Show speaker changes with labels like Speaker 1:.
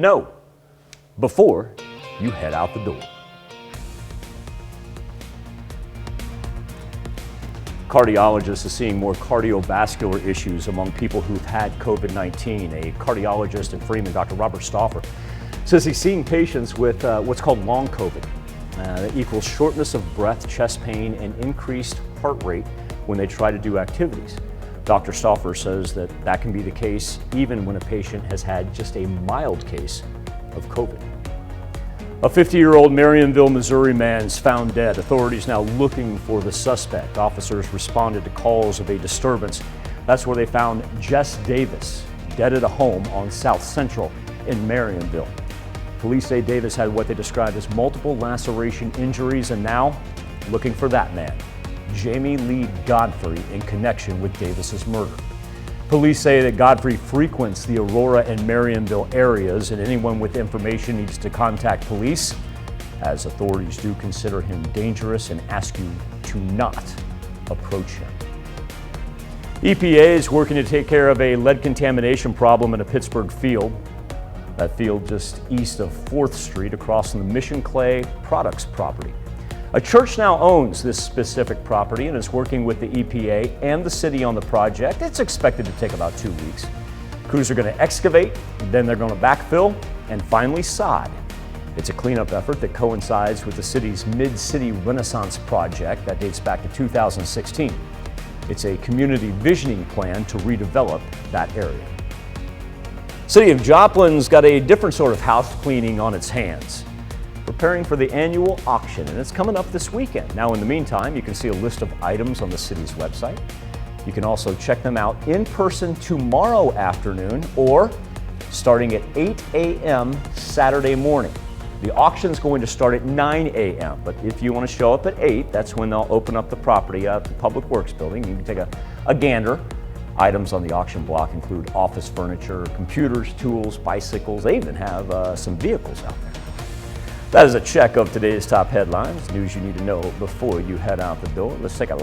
Speaker 1: know before you head out the door. Cardiologist is seeing more cardiovascular issues among people who've had COVID-19. A cardiologist in Freeman, Dr. Robert Stauffer, says he's seeing patients with what's called long COVID. That equals shortness of breath, chest pain, and increased heart rate when they try to do activities. Dr. Stauffer says that can be the case even when a patient has had just a mild case of COVID. A 50-year-old Marionville, Missouri man is found dead. Authorities now looking for the suspect. Officers responded to calls of a disturbance. That's where they found Jess Davis dead at a home on South Central in Marionville. Police say Davis had what they described as multiple laceration injuries and now looking for that man, Jamie Lee Godfrey, in connection with Davis's murder. Police say that Godfrey frequents the Aurora and Marionville areas, and anyone with information needs to contact police, as authorities do consider him dangerous and ask you to not approach him. EPA is working to take care of a lead contamination problem in a Pittsburgh field. That field just east of 4th Street across from the Mission Clay Products property. A church now owns this specific property and is working with the EPA and the city on the project. It's expected to take about 2 weeks. Crews are going to excavate, then they're going to backfill, and finally sod. It's a cleanup effort that coincides with the city's Mid-City Renaissance project that dates back to 2016. It's a community visioning plan to redevelop that area. City of Joplin's got a different sort of house cleaning on its hands, preparing for the annual auction, and it's coming up this weekend. Now, in the meantime, you can see a list of items on the city's website. You can also check them out in person tomorrow afternoon or starting at 8 a.m. Saturday morning. The auction's going to start at 9 a.m., but if you want to show up at 8, that's when they'll open up the property at the Public Works building. You can take a gander. Items on the auction block include office furniture, computers, tools, bicycles. They even have some vehicles out there. That is a check of today's top headlines, news you need to know before you head out the door. Let's take a